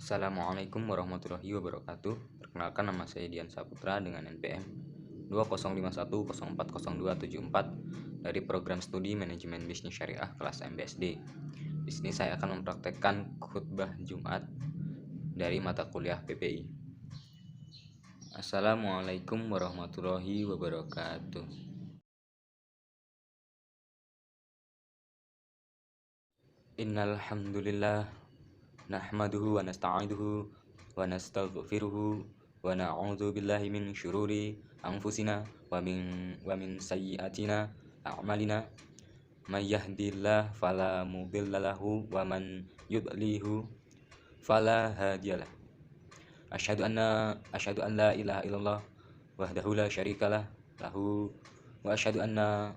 Assalamualaikum warahmatullahi wabarakatuh. Perkenalkan, nama saya Dian Saputra dengan NPM 2051040274 dari program studi Manajemen Bisnis Syariah kelas MBSD. Di sini saya akan mempraktekkan khutbah Jumat dari mata kuliah PPI. Assalamualaikum warahmatullahi wabarakatuh. Innal hamdulillah nahmaduhu wa nasta'inuhu wa nastaghfiruhu wa na'udzu billahi min syururi anfusina wa min sayyiatina a'malina. May yahdihillahu fala mudilla lahu wa man yudlilhu fala hadiyalah. Asyhadu an la ilaha illallah wahdahu la syarikalah lahu wa asyhadu anna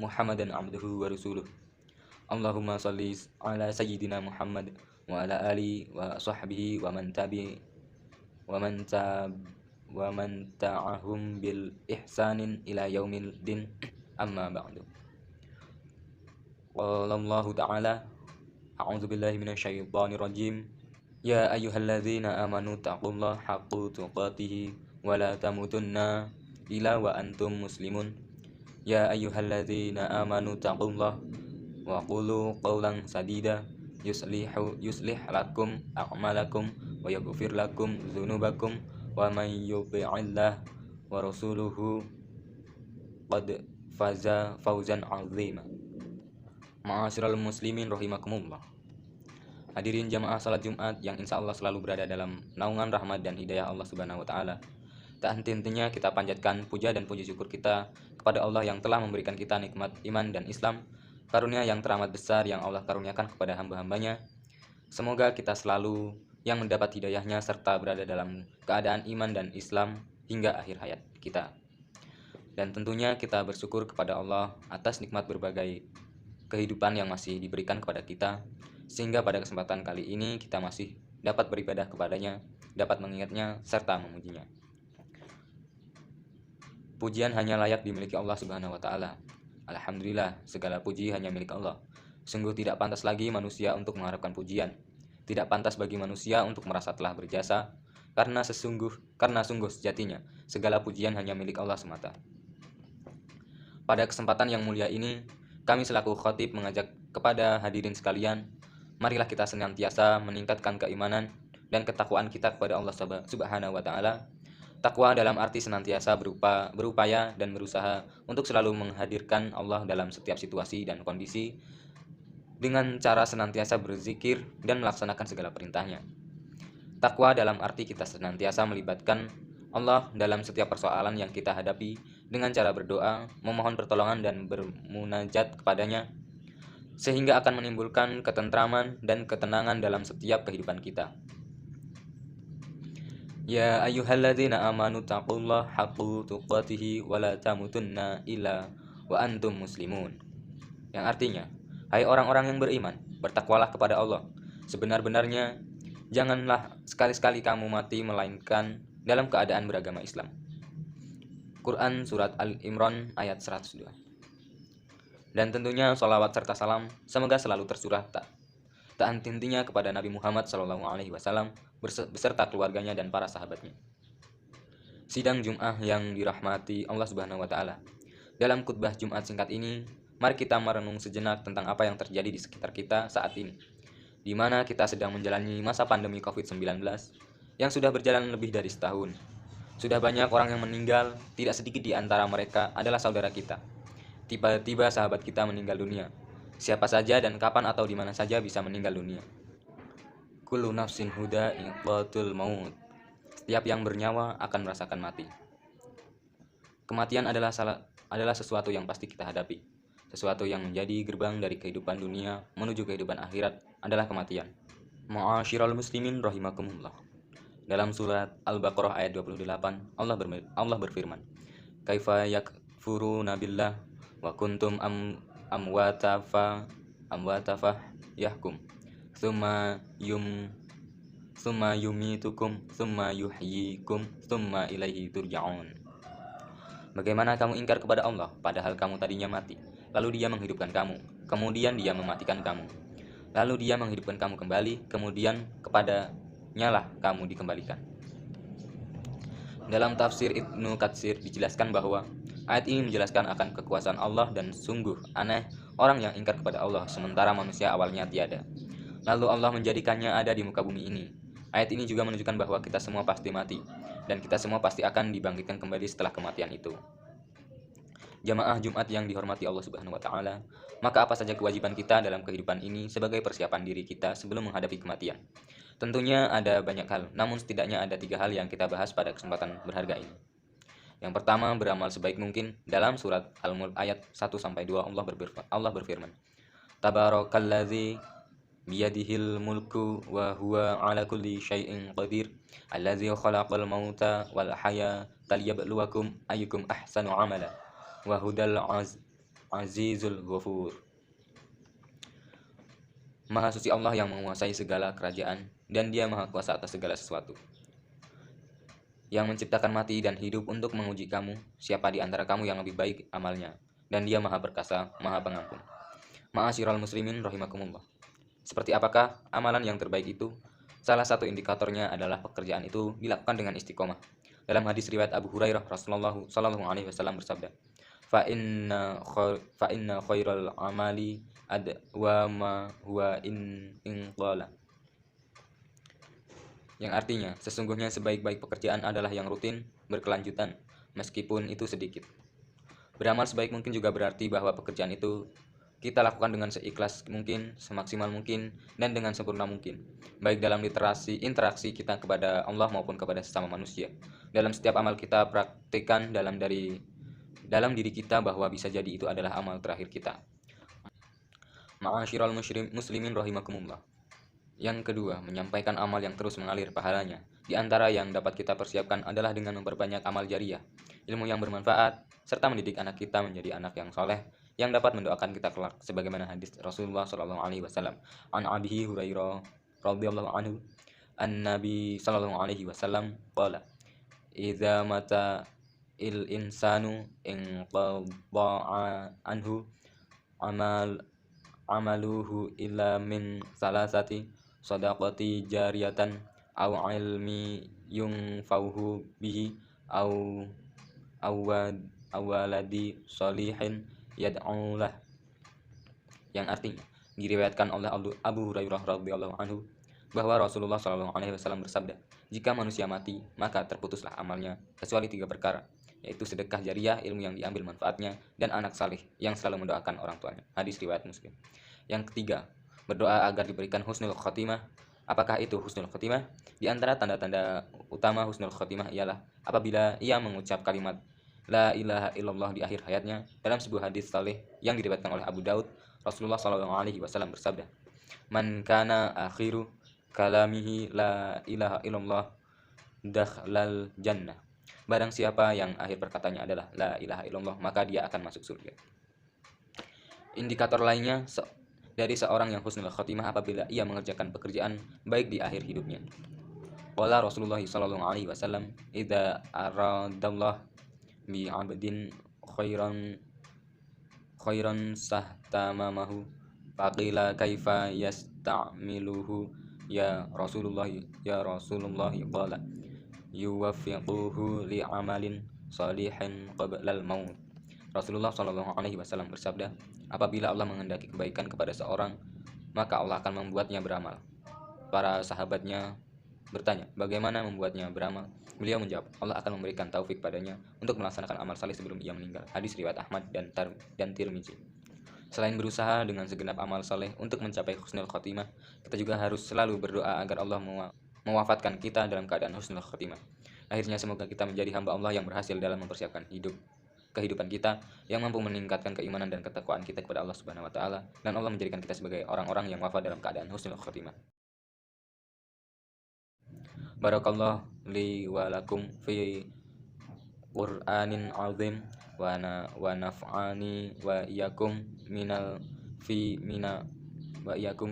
Muhammadan abduhu wa rasuluh. Allahumma shalli ala sayyidina Muhammad wa ala ali wa sahbihi wa man ta'ahum bil ihsanin ila yaumil din, amma ba'du. Qala Allah ta'ala, a'udzu billahi minasyaitonir rajim. Ya ayyuhalladzina amanu taqullaha haqqa tuqatih wa la tamutunna illa wa antum muslimun. Ya ayyuhalladzina amanu taqullaha wa qulu qawlan sadida yuslih lakum a'malakum wa yaghfir lakum dzunubakum wa man yuti'illah wa rasuluhu qad faza fawzan 'azima. Ma'asyiral muslimin rahimakumullah. Hadirin jamaah salat Jumat yang insyaallah selalu berada dalam naungan rahmat dan hidayah Allah Subhanahu wa taala. Tak henti-hentinya kita panjatkan puja dan puji syukur kita kepada Allah yang telah memberikan kita nikmat iman dan Islam, karunia yang teramat besar yang Allah karuniakan kepada hamba-hambanya. Semoga kita selalu yang mendapat hidayahnya serta berada dalam keadaan iman dan Islam hingga akhir hayat kita. Dan tentunya kita bersyukur kepada Allah atas nikmat berbagai kehidupan yang masih diberikan kepada kita, sehingga pada kesempatan kali ini kita masih dapat beribadah kepadanya, dapat mengingatnya serta memujinya. Pujian hanya layak dimiliki Allah Subhanahu wa taala. Alhamdulillah, segala puji hanya milik Allah. Sungguh tidak pantas lagi manusia untuk mengharapkan pujian. Tidak pantas bagi manusia untuk merasa telah berjasa, karena sungguh sejatinya segala pujian hanya milik Allah semata. Pada kesempatan yang mulia ini, kami selaku khatib mengajak kepada hadirin sekalian, marilah kita senantiasa meningkatkan keimanan dan ketakwaan kita kepada Allah Subhanahu wa taala. Takwa dalam arti senantiasa berupaya dan berusaha untuk selalu menghadirkan Allah dalam setiap situasi dan kondisi dengan cara senantiasa berzikir dan melaksanakan segala perintahnya. Takwa dalam arti kita senantiasa melibatkan Allah dalam setiap persoalan yang kita hadapi dengan cara berdoa, memohon pertolongan dan bermunajat kepadanya, sehingga akan menimbulkan ketentraman dan ketenangan dalam setiap kehidupan kita. Ya ayyuhalladzina amanu taqullaha haqqa tuqatih wa la tamutunna illa wa antum muslimun. Yang artinya, hai orang-orang yang beriman, bertakwalah kepada Allah sebenar-benarnya, janganlah sekali-sekali kamu mati melainkan dalam keadaan beragama Islam. Quran Surat Al-Imran ayat 102. Dan tentunya sholawat serta salam semoga selalu tercurah tak henti-hentinya kepada Nabi Muhammad SAW beserta keluarganya dan para sahabatnya. Sidang Jum'ah yang dirahmati Allah Subhanahu wa taala. Dalam khutbah Jumat singkat ini, mari kita merenung sejenak tentang apa yang terjadi di sekitar kita saat ini, di mana kita sedang menjalani masa pandemi COVID-19 yang sudah berjalan lebih dari setahun. Sudah banyak orang yang meninggal, tidak sedikit di antara mereka adalah saudara kita. Tiba-tiba sahabat kita meninggal dunia. Siapa saja dan kapan atau di mana saja bisa meninggal dunia. Kullu nafsin huda iqatul maut. Setiap yang bernyawa akan merasakan mati. Kematian adalah sesuatu yang pasti kita hadapi. Sesuatu yang menjadi gerbang dari kehidupan dunia menuju kehidupan akhirat adalah kematian. Ma'asyiral muslimin rahimakumullah. Dalam surat Al-Baqarah ayat 28, Allah berfirman, Kaifa yakfuruna billah wa kuntum amwatafa yahkum thumma yumitukum thumma yuhyikum thumma ilaihi turja'un. Bagaimana kamu ingkar kepada Allah padahal kamu tadinya mati, lalu Dia menghidupkan kamu, kemudian Dia mematikan kamu, lalu Dia menghidupkan kamu kembali, kemudian kepada nyalah kamu dikembalikan. Dalam tafsir Ibnu Katsir dijelaskan bahwa ayat ini menjelaskan akan kekuasaan Allah dan sungguh aneh orang yang ingkar kepada Allah sementara manusia awalnya tiada. Lalu Allah menjadikannya ada di muka bumi ini. Ayat ini juga menunjukkan bahwa kita semua pasti mati dan kita semua pasti akan dibangkitkan kembali setelah kematian itu. Jamaah Jumat yang dihormati Allah Subhanahu wa taala, maka apa saja kewajiban kita dalam kehidupan ini sebagai persiapan diri kita sebelum menghadapi kematian? Tentunya ada banyak hal, namun setidaknya ada 3 hal yang kita bahas pada kesempatan berharga ini. Yang pertama, beramal sebaik mungkin. Dalam surat Al-Mulk ayat 1-2 Allah berfirman, Tabarakalladzi biyadihil mulku wa huwa ala kulli syai'in qadir, alladzi khalaqal mauta wal hayata liyabluwakum ayyukum ahsanu amala, wa hudal azizul ghafur. Maha suci Allah yang menguasai segala kerajaan, dan Dia maha kuasa atas segala sesuatu, yang menciptakan mati dan hidup untuk menguji kamu, siapa di antara kamu yang lebih baik amalnya, dan Dia maha perkasa, maha pengampun. Ma'asyiral muslimin rahimakumullah. Seperti apakah amalan yang terbaik itu? Salah satu indikatornya adalah pekerjaan itu dilakukan dengan istiqomah. Dalam hadis riwayat Abu Hurairah, Rasulullah sallallahu alaihi wasallam bersabda, fa inna khairal amali adwa ma huwa in qala. Yang artinya, sesungguhnya sebaik-baik pekerjaan adalah yang rutin, berkelanjutan, meskipun itu sedikit. Beramal sebaik mungkin juga berarti bahwa pekerjaan itu kita lakukan dengan seikhlas mungkin, semaksimal mungkin, dan dengan sempurna mungkin, baik dalam interaksi kita kepada Allah maupun kepada sesama manusia. Dalam setiap amal kita praktikkan dalam diri kita bahwa bisa jadi itu adalah amal terakhir kita. Ma'asyiral muslimin rahimakumullah. Yang kedua, menyampaikan amal yang terus mengalir pahalanya. Di antara yang dapat kita persiapkan adalah dengan memperbanyak amal jariyah, ilmu yang bermanfaat, serta mendidik anak kita menjadi anak yang soleh, yang dapat mendoakan kita kelak, sebagaimana hadis Rasulullah Shallallahu Alaihi Wasallam. An Abi Hurairah radhiyallahu anhu, an Nabi Shallallahu Alaihi Wasallam qala, idza mata il insanu inqada'a anhu amaluhu illa min salasati sadaqati jariyatan aw ilmi yunfauhu bihi aw awaladi solihin yad'ulah. Yang artinya diriwayatkan oleh Abu Hurairah radhiyallahu anhu bahwa Rasulullah Shallallahu alaihi wasallam bersabda, jika manusia mati maka terputuslah amalnya kecuali 3 perkara, yaitu sedekah jariyah, ilmu yang diambil manfaatnya, dan anak saleh yang selalu mendoakan orang tuanya. Hadis riwayat Muslim. Yang ketiga, berdoa agar diberikan husnul khotimah. Apakah itu husnul khotimah? Di antara tanda-tanda utama husnul khotimah ialah apabila ia mengucap kalimat La ilaha illallah di akhir hayatnya. Dalam sebuah hadis saleh yang diriwayatkan oleh Abu Daud, Rasulullah Shallallahu alaihi wasallam bersabda, Man kana akhiru kalamihi la ilaha illallah dakhlal jannah. Barang siapa yang akhir perkataannya adalah la ilaha illallah, maka dia akan masuk surga. Indikator lainnya dari seorang yang husnul khotimah apabila ia mengerjakan pekerjaan baik di akhir hidupnya. Qala Rasulullah sallallahu alaihi wasallam, idza aradallah bi 'abdin khairan sahtamamahu faqila kaifa yasta'miluhu ya Rasulullah qala yuwaffiquhu li amalin salihin qablal maut. Rasulullah Shallallahu alaihi wasallam bersabda, apabila Allah menghendaki kebaikan kepada seorang, maka Allah akan membuatnya beramal. Para sahabatnya bertanya, bagaimana membuatnya beramal? Beliau menjawab, Allah akan memberikan taufik padanya untuk melaksanakan amal saleh sebelum ia meninggal. Hadis riwayat Ahmad dan Tirmizi. Selain berusaha dengan segenap amal saleh untuk mencapai husnul khotimah, kita juga harus selalu berdoa agar Allah mewafatkan kita dalam keadaan husnul khotimah. Akhirnya semoga kita menjadi hamba Allah yang berhasil dalam mempersiapkan kehidupan kita, yang mampu meningkatkan keimanan dan ketakwaan kita kepada Allah Subhanahu wa taala, dan Allah menjadikan kita sebagai orang-orang yang wafat dalam keadaan husnul khotimah. Barakallahu li wa lakum fi Qur'anin azim wa naf'ani wa iyyakum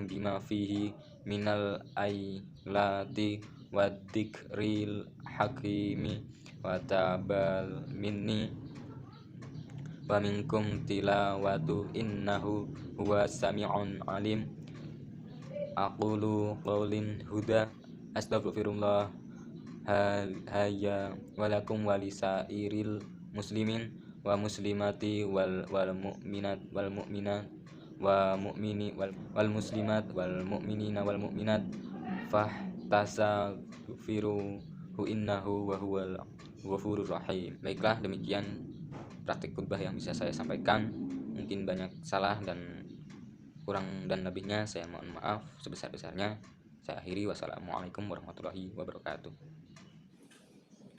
bima fihi minal ayati wa dzikril hakimi wa tabal minni wa minkum tilawatu innahu huwas sami'un alim. Aqulu qaulin huda Astaghfirullah haya walakum walisairil muslimin wa muslimati wal mu'minat wal mu'minat wa mu'mini wal muslimat wal mu'minina wal mu'minat fahtasaghfiruhu innahu wa huwal ghafurur rahim. Baiklah, demikian praktik khutbah yang bisa saya sampaikan. Mungkin banyak salah dan kurang dan lebihnya saya mohon maaf sebesar-besarnya. Saya akhiri, wassalamualaikum warahmatullahi wabarakatuh.